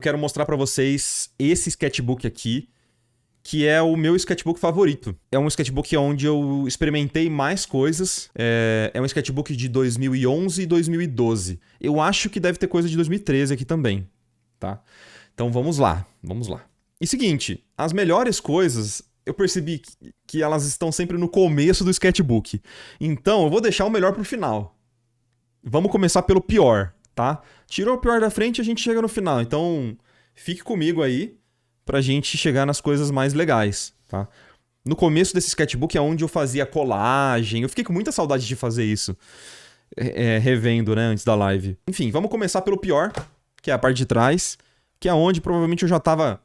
Quero mostrar pra vocês esse sketchbook aqui, que é o meu sketchbook favorito. É um sketchbook onde eu experimentei mais coisas. É um sketchbook de 2011 e 2012. Eu acho que deve ter coisa de 2013 aqui também, tá? Então vamos lá. E seguinte, as melhores coisas, eu percebi que elas estão sempre no começo do sketchbook. Então eu vou deixar o melhor pro final. Vamos começar pelo pior, tá? Tirou o pior da frente e a gente chega no final. Então, fique comigo aí pra gente chegar nas coisas mais legais, tá? No começo desse sketchbook é onde eu fazia colagem. Eu fiquei com muita saudade de fazer isso. Revendo, né, antes da live. Enfim, vamos começar pelo pior, que é a parte de trás, que é onde provavelmente eu já tava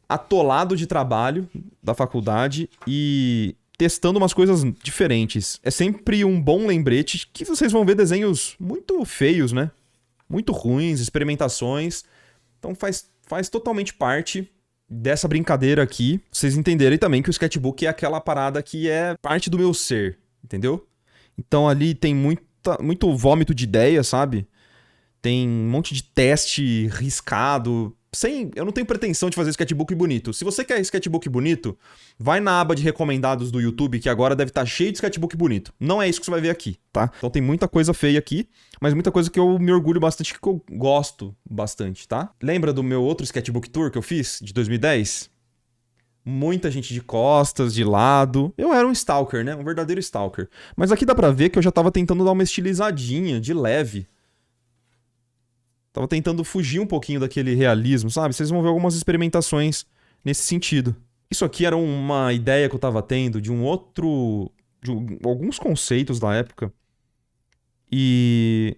atolado de trabalho da faculdade e testando umas coisas diferentes. É sempre um bom lembrete que vocês vão ver desenhos muito feios, né? Muito ruins, experimentações. Então faz totalmente parte dessa brincadeira aqui. Vocês entenderem também que o sketchbook é aquela parada que é parte do meu ser, entendeu? Então ali tem muito vômito de ideia, sabe? Tem um monte de teste riscado. Eu não tenho pretensão de fazer sketchbook bonito. Se você quer sketchbook bonito, vai na aba de recomendados do YouTube, que agora deve estar cheio de sketchbook bonito. Não é isso que você vai ver aqui, tá? Então tem muita coisa feia aqui, mas muita coisa que eu me orgulho bastante, que eu gosto bastante, tá? Lembra do meu outro sketchbook tour que eu fiz, de 2010? Muita gente de costas, de lado. Eu era um stalker, né? Um verdadeiro stalker. Mas aqui dá pra ver que eu já tava tentando dar uma estilizadinha, de leve. Tava tentando fugir um pouquinho daquele realismo, sabe? Vocês vão ver algumas experimentações nesse sentido. Isso aqui era uma ideia que eu tava tendo de alguns conceitos da época. E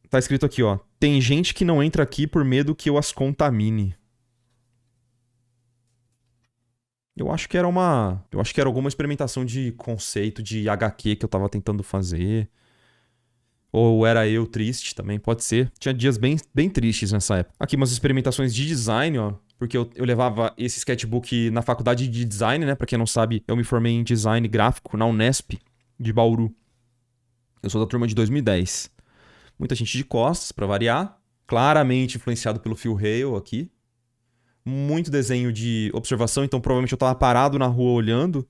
tá escrito aqui, ó. Tem gente que não entra aqui por medo que eu as contamine. Eu acho que era alguma experimentação de conceito de HQ que eu tava tentando fazer. Ou era eu triste também, pode ser. Tinha dias bem tristes nessa época. Aqui umas experimentações de design, ó. Porque eu levava esse sketchbook na faculdade de design, né? Pra quem não sabe, eu me formei em design gráfico na Unesp de Bauru. Eu sou da turma de 2010. Muita gente de costas, pra variar. Claramente influenciado pelo Phil Hale aqui. Muito desenho de observação, então provavelmente eu tava parado na rua olhando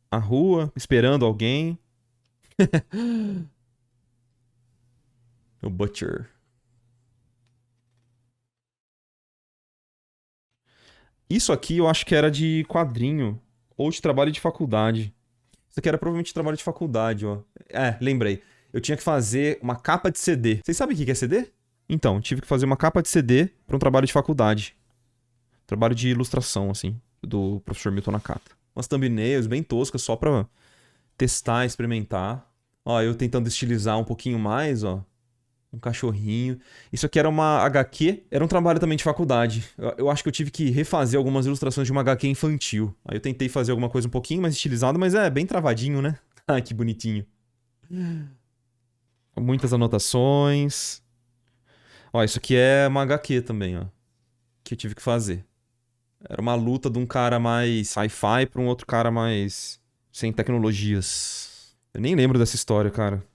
a rua, esperando alguém. O Butcher. Isso aqui eu acho que era de quadrinho ou de trabalho de faculdade. Isso aqui era provavelmente de trabalho de faculdade, ó. Lembrei. Eu tinha que fazer uma capa de CD. Vocês sabem o que é CD? Então, tive que fazer uma capa de CD para um trabalho de faculdade. Trabalho de ilustração, assim, do professor Milton Nakata. Umas thumbnails bem toscas só pra testar, experimentar. Ó, eu tentando estilizar um pouquinho mais, ó. Um cachorrinho. Isso aqui era uma HQ. Era um trabalho também de faculdade. Eu acho que eu tive que refazer algumas ilustrações de uma HQ infantil. Aí eu tentei fazer alguma coisa um pouquinho mais estilizada, mas é bem travadinho, né? Ai, que bonitinho. Muitas anotações. Ó, isso aqui é uma HQ também, ó. Que eu tive que fazer. Era uma luta de um cara mais sci-fi pra um outro cara mais sem tecnologias. Eu nem lembro dessa história, cara.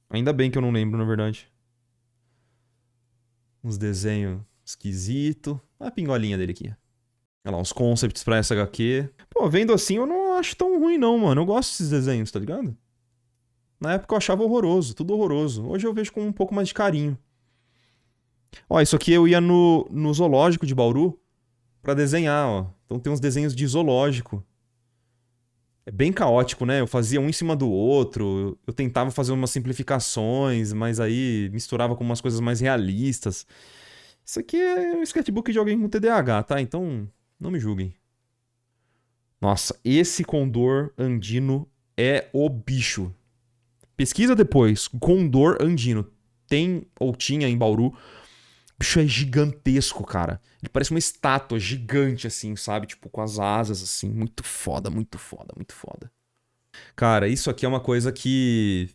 Ainda bem que eu não lembro, na verdade. Uns desenhos esquisitos. A pingolinha dele aqui. Olha lá, uns concepts pra essa HQ. Pô, vendo assim eu não acho tão ruim não, mano. Eu gosto desses desenhos, tá ligado? Na época eu achava horroroso, tudo horroroso. Hoje eu vejo com um pouco mais de carinho. Ó, isso aqui eu ia no zoológico de Bauru pra desenhar, ó. Então tem uns desenhos de zoológico. É bem caótico, né? Eu fazia um em cima do outro, eu tentava fazer umas simplificações, mas aí misturava com umas coisas mais realistas. Isso aqui é um sketchbook de alguém com TDAH, tá? Então, não me julguem. Nossa, esse condor andino é o bicho. Pesquisa depois, condor andino. Tem ou tinha em Bauru. O bicho é gigantesco, cara. Ele parece uma estátua gigante, assim, sabe? Tipo, com as asas, assim. Muito foda, muito foda, muito foda. Cara, isso aqui é uma coisa que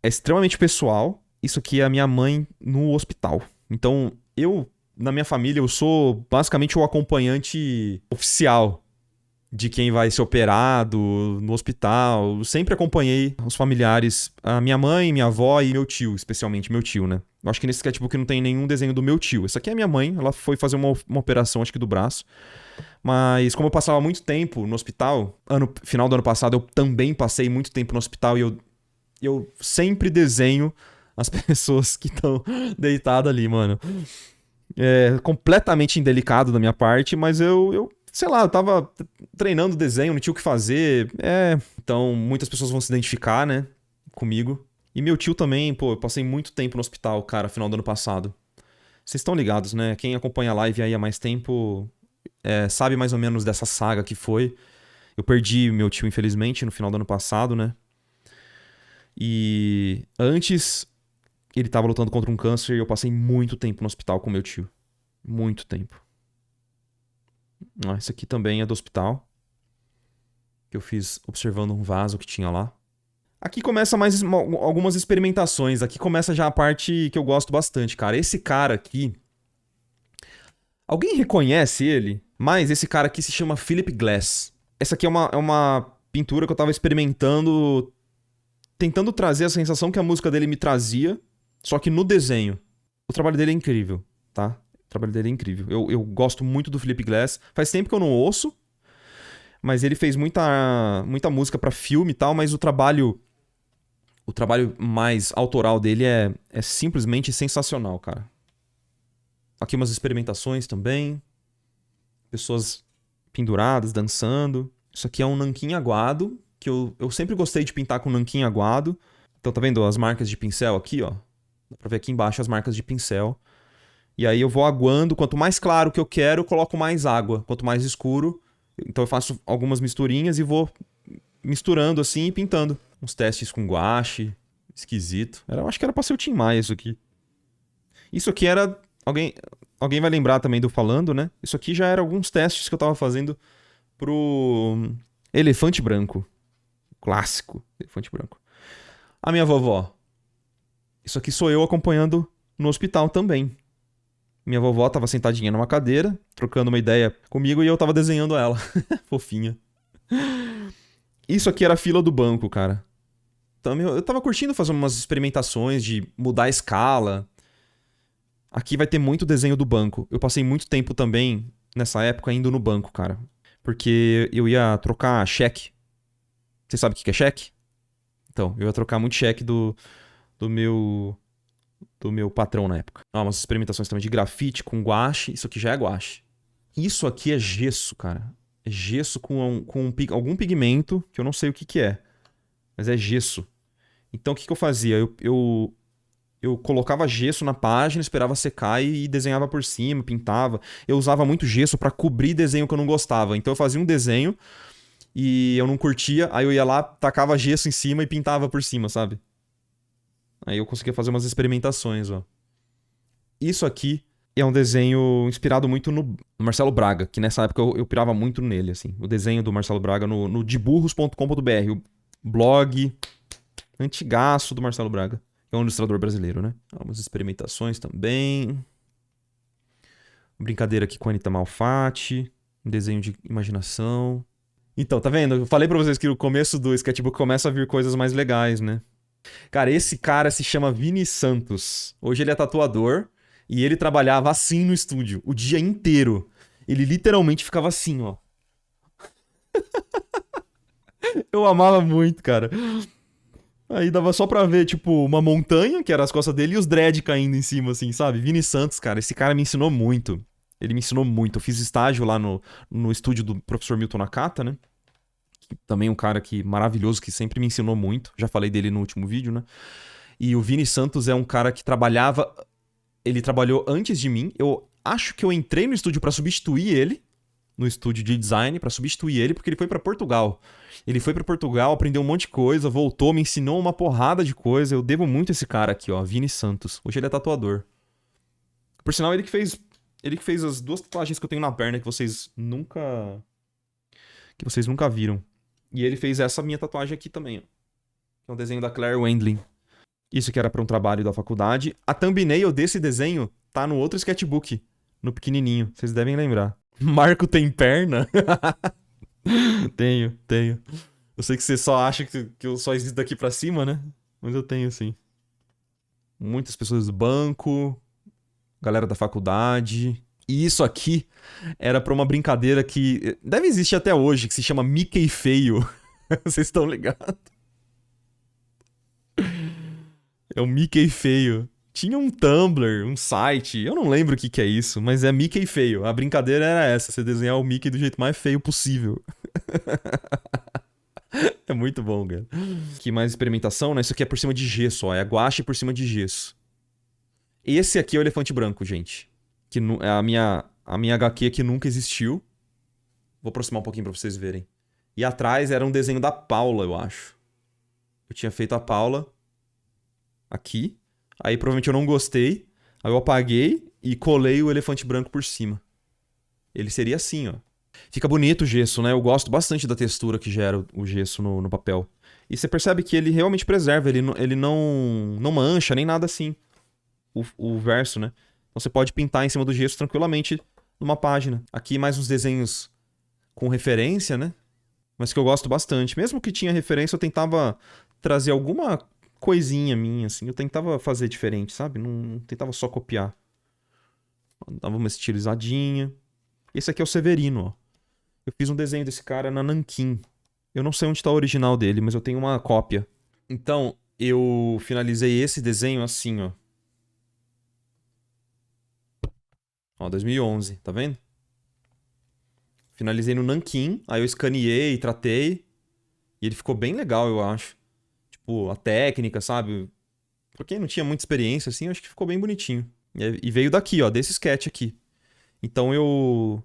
é extremamente pessoal. Isso aqui é a minha mãe no hospital. Então, na minha família, eu sou basicamente o acompanhante oficial de quem vai ser operado no hospital. Eu sempre acompanhei os familiares, a minha mãe, minha avó e meu tio, especialmente meu tio, né? Eu acho que nesse sketchbook não tem nenhum desenho do meu tio. Essa aqui é a minha mãe, ela foi fazer uma operação, acho que do braço. Mas como eu passava muito tempo no hospital, final do ano passado eu também passei muito tempo no hospital e eu sempre desenho as pessoas que estão deitadas ali, mano. É completamente indelicado da minha parte, mas eu sei lá, eu tava treinando desenho, não tinha o que fazer. Então muitas pessoas vão se identificar, né, comigo. E meu tio também, pô, eu passei muito tempo no hospital, cara, final do ano passado. Vocês estão ligados, né? Quem acompanha a live aí há mais tempo sabe mais ou menos dessa saga que foi. Eu perdi meu tio, infelizmente, no final do ano passado, né? E antes, ele tava lutando contra um câncer e eu passei muito tempo no hospital com meu tio. Muito tempo. Esse aqui também é do hospital. Que eu fiz observando um vaso que tinha lá. Aqui começa mais algumas experimentações. Aqui começa já a parte que eu gosto bastante, cara. Esse cara aqui... Alguém reconhece ele? Mas esse cara aqui se chama Philip Glass. Essa aqui é uma pintura que eu tava experimentando, tentando trazer a sensação que a música dele me trazia, só que no desenho. O trabalho dele é incrível, tá? O trabalho dele é incrível. Eu gosto muito do Philip Glass. Faz tempo que eu não ouço, mas ele fez muita música pra filme e tal, mas o trabalho mais autoral dele é simplesmente sensacional, cara. Aqui umas experimentações também. Pessoas penduradas, dançando. Isso aqui é um nanquim aguado, que eu sempre gostei de pintar com nanquim aguado. Então tá vendo as marcas de pincel aqui, ó? Dá pra ver aqui embaixo as marcas de pincel. E aí eu vou aguando. Quanto mais claro que eu quero, eu coloco mais água. Quanto mais escuro, então eu faço algumas misturinhas e vou misturando assim e pintando. Uns testes com guache. Esquisito. Eu acho que era pra ser o Tim Maia isso aqui. Isso aqui era... Alguém vai lembrar também do falando, né? Isso aqui já era alguns testes que eu tava fazendo pro elefante branco. Clássico, elefante branco. A minha vovó. Isso aqui sou eu acompanhando no hospital também. Minha vovó tava sentadinha numa cadeira, trocando uma ideia comigo e eu tava desenhando ela. Fofinha. Isso aqui era a fila do banco, cara. Então, eu tava curtindo fazer umas experimentações de mudar a escala. Aqui vai ter muito desenho do banco. Eu passei muito tempo também, nessa época, indo no banco, cara. Porque eu ia trocar cheque. Vocês sabem o que é cheque? Então, eu ia trocar muito cheque do meu patrão na época. Umas experimentações também de grafite com guache. Isso aqui já é guache. Isso aqui é gesso, cara. É gesso com algum pigmento, que eu não sei o que é. Mas é gesso. Então, o que eu fazia? Eu colocava gesso na página, esperava secar e desenhava por cima, pintava. Eu usava muito gesso pra cobrir desenho que eu não gostava. Então eu fazia um desenho e eu não curtia, aí eu ia lá, tacava gesso em cima e pintava por cima, sabe? Aí eu conseguia fazer umas experimentações, ó. Isso aqui é um desenho inspirado muito no Marcelo Braga, que nessa época eu pirava muito nele, assim. O desenho do Marcelo Braga no deburros.com.br, o blog antigaço do Marcelo Braga. É um ilustrador brasileiro, né? Algumas experimentações também. Brincadeira aqui com a Anitta Malfatti. Um desenho de imaginação. Então, tá vendo? Eu falei pra vocês que no começo do sketchbook começa a vir coisas mais legais, né? Cara, esse cara se chama Vini Santos. Hoje ele é tatuador. E ele trabalhava assim no estúdio. O dia inteiro. Ele literalmente ficava assim, ó. Eu amava muito, cara. Aí dava só pra ver, tipo, uma montanha, que era as costas dele, e os dread caindo em cima, assim, sabe? Vini Santos, cara, esse cara me ensinou muito. Ele me ensinou muito. Eu fiz estágio lá no estúdio do professor Milton Nakata, né? Também um cara maravilhoso, que sempre me ensinou muito. Já falei dele no último vídeo, né? E o Vini Santos é um cara que trabalhava... Ele trabalhou antes de mim. Eu acho que eu entrei no estúdio pra substituir ele. No estúdio de design, pra substituir ele, porque ele foi pra Portugal. Ele foi pra Portugal, aprendeu um monte de coisa, voltou, me ensinou uma porrada de coisa. Eu devo muito a esse cara aqui, ó, Vini Santos. Hoje ele é tatuador. Por sinal, ele que fez as duas tatuagens que eu tenho na perna que vocês nunca viram. E ele fez essa minha tatuagem aqui também, ó. Que é um desenho da Claire Wendling. Isso que era pra um trabalho da faculdade. A thumbnail desse desenho tá no outro sketchbook, no pequenininho. Vocês devem lembrar. Marco tem perna? Tenho, tenho. Eu sei que você só acha que eu só existo daqui pra cima, né? Mas eu tenho, sim. Muitas pessoas do banco, galera da faculdade. E isso aqui era pra uma brincadeira que deve existir até hoje, que se chama Mickey Feio. Vocês estão ligados? É o Mickey Feio. Tinha um Tumblr, um site, eu não lembro o que é isso, mas é Mickey Feio. A brincadeira era essa, você desenhar o Mickey do jeito mais feio possível. É muito bom, cara. Que mais experimentação, né? Isso aqui é por cima de gesso, ó. É guache por cima de gesso. Esse aqui é o elefante branco, gente. Que é a minha HQ que nunca existiu. Vou aproximar um pouquinho pra vocês verem. E atrás era um desenho da Paula, eu acho. Eu tinha feito a Paula aqui. Aí provavelmente eu não gostei. Aí eu apaguei e colei o elefante branco por cima. Ele seria assim, ó. Fica bonito o gesso, né? Eu gosto bastante da textura que gera o gesso no papel. E você percebe que ele realmente preserva, ele não mancha, nem nada assim. O verso, né? Então você pode pintar em cima do gesso tranquilamente numa página. Aqui mais uns desenhos com referência, né? Mas que eu gosto bastante. Mesmo que tinha referência, eu tentava trazer alguma coisinha minha, assim. Eu tentava fazer diferente, sabe? Não tentava só copiar. Dava uma estilizadinha. Esse aqui é o Severino, ó. Eu fiz um desenho desse cara na Nanquim. Eu não sei onde tá o original dele, mas eu tenho uma cópia. Então, eu finalizei esse desenho assim, ó. Ó, 2011, tá vendo? Finalizei no Nanquim, aí eu escaneei, tratei. E ele ficou bem legal, eu acho. Tipo, a técnica, sabe? Pra quem não tinha muita experiência, assim, eu acho que ficou bem bonitinho. E veio daqui, ó, desse sketch aqui. Então eu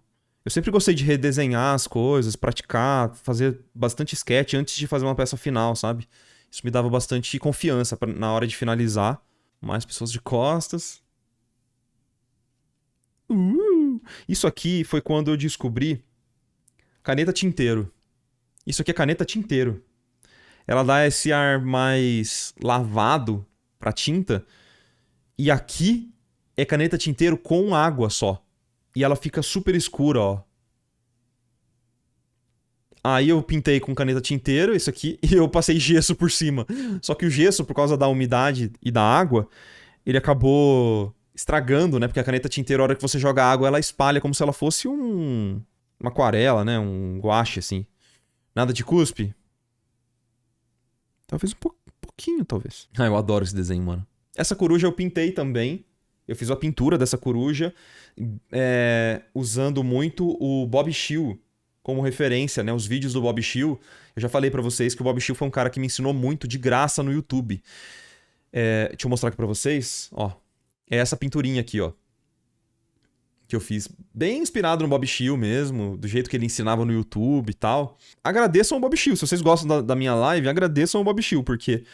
sempre gostei de redesenhar as coisas, praticar, fazer bastante sketch antes de fazer uma peça final, sabe? Isso me dava bastante confiança na hora de finalizar. Mais pessoas de costas. Isso aqui foi quando eu descobri caneta tinteiro. Isso aqui é caneta tinteiro. Ela dá esse ar mais lavado pra tinta. E aqui é caneta tinteiro com água só. E ela fica super escura, ó. Aí eu pintei com caneta tinteiro, isso aqui, e eu passei gesso por cima. Só que o gesso, por causa da umidade e da água, ele acabou estragando, né? Porque a caneta tinteiro, a hora que você joga água, ela espalha como se ela fosse uma aquarela, né? Um guache, assim. Nada de cuspe? Talvez pouquinho, talvez. Ah, eu adoro esse desenho, mano. Essa coruja eu pintei também. Eu fiz a pintura dessa coruja usando muito o Bob Shield como referência, né? Os vídeos do Bob Shield. Eu já falei pra vocês que o Bob Shield foi um cara que me ensinou muito de graça no YouTube. Deixa eu mostrar aqui pra vocês. Ó, é essa pinturinha aqui, ó. Que eu fiz bem inspirado no Bob Shield mesmo, do jeito que ele ensinava no YouTube e tal. Agradeçam ao Bob Shield. Se vocês gostam da minha live, agradeçam ao Bob Shield, porque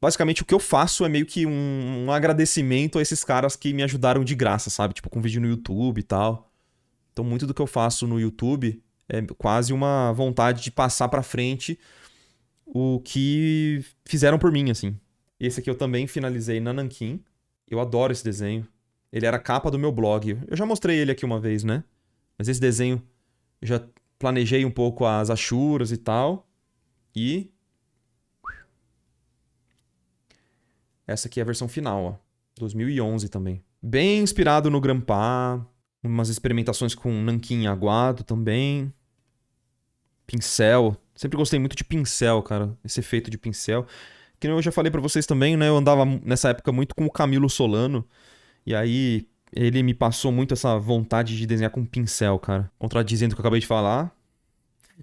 basicamente o que eu faço é meio que um agradecimento a esses caras que me ajudaram de graça, sabe? Tipo, com vídeo no YouTube e tal. Então, muito do que eu faço no YouTube é quase uma vontade de passar pra frente o que fizeram por mim, assim. Esse aqui eu também finalizei na Nanquim. Eu adoro esse desenho. Ele era a capa do meu blog. Eu já mostrei ele aqui uma vez, né? Mas esse desenho eu já planejei um pouco as achuras e tal. E essa aqui é a versão final, ó. 2011 também. Bem inspirado no Grampá. Umas experimentações com nanquim aguado também. Pincel. Sempre gostei muito de pincel, cara. Esse efeito de pincel. Que eu já falei pra vocês também, né? Eu andava nessa época muito com o Camilo Solano. E aí ele me passou muito essa vontade de desenhar com pincel, cara. Contradizendo o que eu acabei de falar.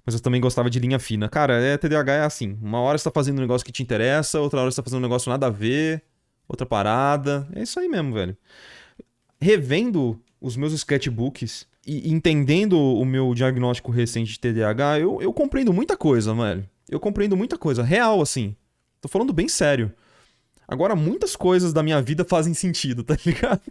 Mas eu também gostava de linha fina. Cara, TDAH é assim. Uma hora você tá fazendo um negócio que te interessa, outra hora você tá fazendo um negócio nada a ver, outra parada. É isso aí mesmo, velho. Revendo os meus sketchbooks e entendendo o meu diagnóstico recente de TDAH, eu compreendo muita coisa, velho. Eu compreendo muita coisa. Real, assim. Tô falando bem sério. Agora, muitas coisas da minha vida fazem sentido, tá ligado?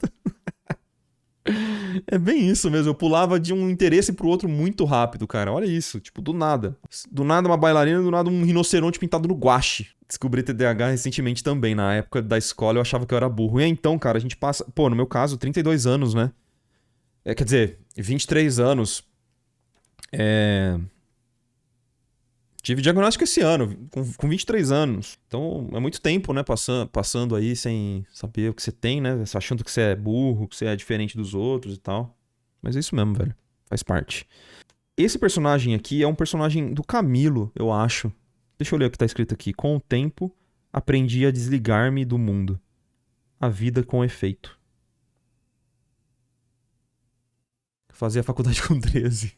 É bem isso mesmo, eu pulava de um interesse pro outro muito rápido, cara. Olha isso, tipo, do nada. Do nada uma bailarina, do nada um rinoceronte pintado no guache. Descobri TDAH recentemente também, na época da escola eu achava que eu era burro. E então, cara, a gente passa, pô, no meu caso, 32 anos, né? Quer dizer, 23 anos. Tive diagnóstico esse ano, com 23 anos. Então, é muito tempo, né? Passando aí sem saber o que você tem, né? Achando que você é burro, que você é diferente dos outros e tal. Mas é isso mesmo, velho. Faz parte. Esse personagem aqui é um personagem do Camilo, eu acho. Deixa eu ler o que tá escrito aqui. Com o tempo, aprendi a desligar-me do mundo. A vida com efeito. Fazia faculdade com 13.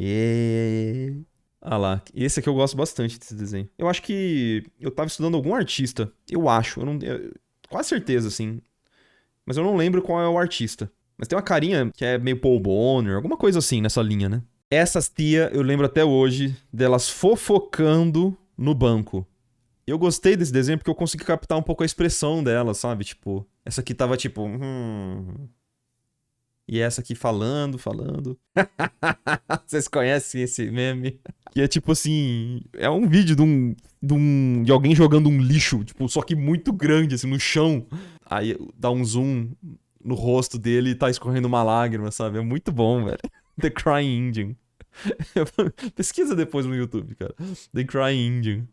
Yeah. Ah lá, esse aqui eu gosto bastante desse desenho. Eu acho que eu tava estudando algum artista. Eu acho, quase certeza, assim. Mas eu não lembro qual é o artista. Mas tem uma carinha que é meio Paul Bonner, alguma coisa assim nessa linha, né? Essas tia, eu lembro até hoje delas fofocando no banco. Eu gostei desse desenho porque eu consegui captar um pouco a expressão dela, sabe? Tipo, essa aqui tava tipo... E essa aqui falando. Vocês conhecem esse meme? Que é tipo assim... É um vídeo de alguém jogando um lixo, tipo, só que muito grande, assim, no chão. Aí dá um zoom no rosto dele e tá escorrendo uma lágrima, sabe? É muito bom, velho. The Crying Indian. Pesquisa depois no YouTube, cara. The Crying Indian.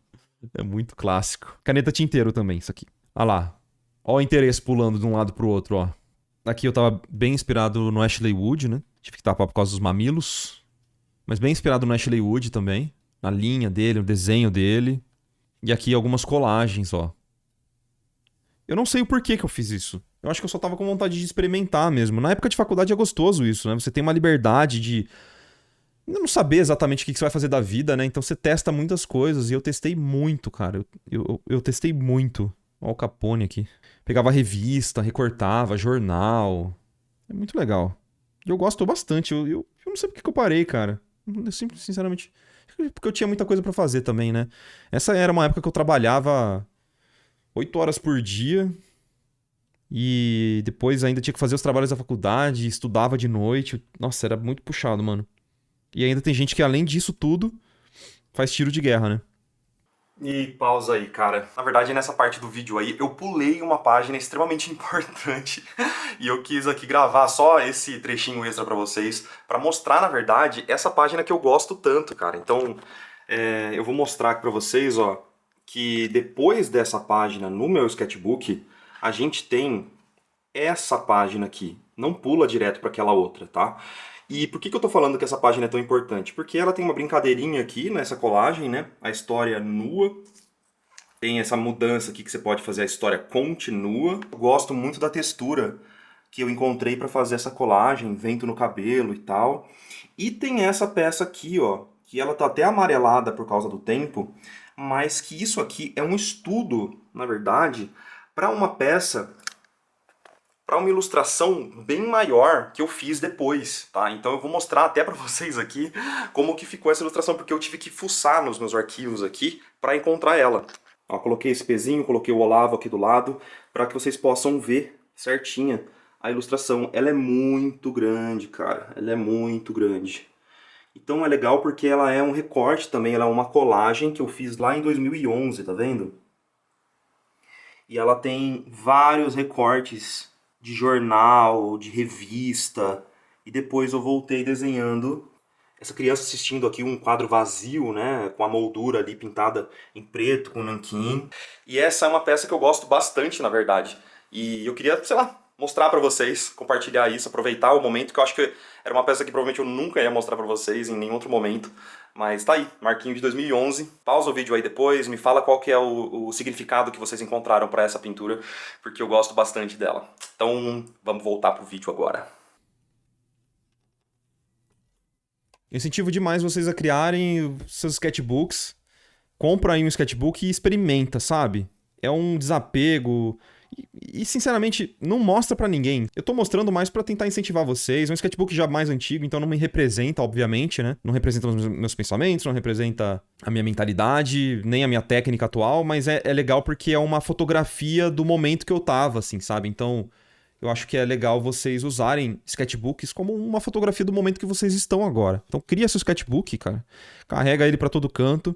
É muito clássico. Caneta tinteiro também, isso aqui. Olha lá. Ó o interesse pulando de um lado pro outro, ó. Aqui eu tava bem inspirado no Ashley Wood, né? Tive que tapar por causa dos mamilos. Mas bem inspirado no Ashley Wood também. Na linha dele, o desenho dele. E aqui algumas colagens, ó. Eu não sei o porquê que eu fiz isso. Eu acho que eu só tava com vontade de experimentar mesmo. Na época de faculdade é gostoso isso, né? Você tem uma liberdade de não saber exatamente o que você vai fazer da vida, né? Então você testa muitas coisas. E eu testei muito, cara. Eu testei muito. Ó o Capone aqui. Pegava revista, recortava, jornal. É muito legal. E eu gosto bastante. Eu não sei por que eu parei, cara. Eu sempre, sinceramente... Porque eu tinha muita coisa pra fazer também, né? Essa era uma época que eu trabalhava 8 horas por dia. E depois ainda tinha que fazer os trabalhos da faculdade, estudava de noite. Nossa, era muito puxado, mano. E ainda tem gente que, além disso tudo, faz tiro de guerra, né? E pausa aí, cara. Na verdade, nessa parte do vídeo aí, eu pulei uma página extremamente importante e eu quis aqui gravar só esse trechinho extra pra vocês, pra mostrar, na verdade, essa página que eu gosto tanto, cara. Então, eu vou mostrar aqui pra vocês, ó, que depois dessa página no meu sketchbook, a gente tem essa página aqui. Não pula direto pra aquela outra, tá? E por que eu tô falando que essa página é tão importante? Porque ela tem uma brincadeirinha aqui nessa colagem, né? A história nua. Tem essa mudança aqui que você pode fazer, a história continua. Eu gosto muito da textura que eu encontrei para fazer essa colagem, vento no cabelo e tal. E tem essa peça aqui, ó, que ela tá até amarelada por causa do tempo, mas que isso aqui é um estudo, na verdade, para uma peça... para uma ilustração bem maior que eu fiz depois, tá? Então eu vou mostrar até para vocês aqui como que ficou essa ilustração, porque eu tive que fuçar nos meus arquivos aqui para encontrar ela. Ó, coloquei esse pezinho, coloquei o Olavo aqui do lado, para que vocês possam ver certinha a ilustração. Ela é muito grande, cara, ela é muito grande. Então é legal porque ela é um recorte também, ela é uma colagem que eu fiz lá em 2011, tá vendo? E ela tem vários recortes de jornal, de revista, e depois eu voltei desenhando essa criança assistindo aqui um quadro vazio, né, com a moldura ali pintada em preto, com nanquim. E essa é uma peça que eu gosto bastante, na verdade. E eu queria, sei lá, mostrar pra vocês, compartilhar isso, aproveitar o momento, que eu acho que era uma peça que provavelmente eu nunca ia mostrar pra vocês em nenhum outro momento. Mas tá aí, marquinho de 2011. Pausa o vídeo aí depois, me fala qual que é o significado que vocês encontraram pra essa pintura, porque eu gosto bastante dela. Então, vamos voltar pro vídeo agora. Eu incentivo demais vocês a criarem seus sketchbooks. Compra aí um sketchbook e experimenta, sabe? É um desapego... E, sinceramente, não mostra pra ninguém. Eu tô mostrando mais pra tentar incentivar vocês. É um sketchbook já mais antigo, então não me representa, obviamente, né? Não representa os meus pensamentos, não representa a minha mentalidade, nem a minha técnica atual, mas é legal porque é uma fotografia do momento que eu tava, assim, sabe? Então, eu acho que é legal vocês usarem sketchbooks como uma fotografia do momento que vocês estão agora. Então, cria seu sketchbook, cara. Carrega ele pra todo canto.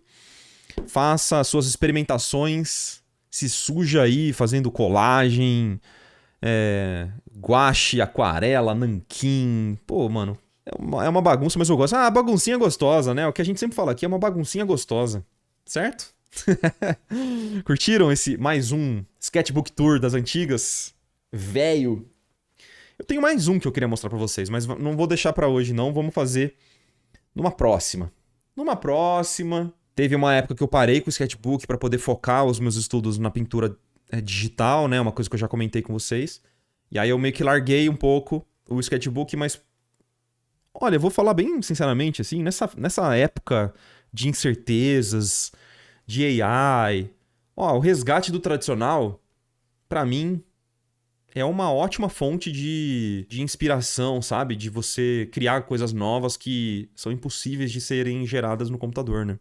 Faça as suas experimentações... Se suja aí fazendo colagem, guache, aquarela, nanquim. Pô, mano, é É uma bagunça, mas eu gosto. Ah, baguncinha gostosa, né? O que a gente sempre fala aqui é uma baguncinha gostosa. Certo? Curtiram esse mais um sketchbook tour das antigas? Velho. Eu tenho mais um que eu queria mostrar pra vocês, mas não vou deixar pra hoje não, vamos fazer numa próxima. Numa próxima. Teve uma época que eu parei com o sketchbook pra poder focar os meus estudos na pintura digital, né? Uma coisa que eu já comentei com vocês. E aí eu meio que larguei um pouco o sketchbook, mas olha, eu vou falar bem sinceramente, assim, nessa época de incertezas, de AI, o resgate do tradicional, pra mim, é uma ótima fonte de inspiração, sabe? De você criar coisas novas que são impossíveis de serem geradas no computador, né?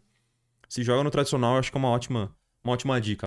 Se joga no tradicional, eu acho que é uma ótima dica.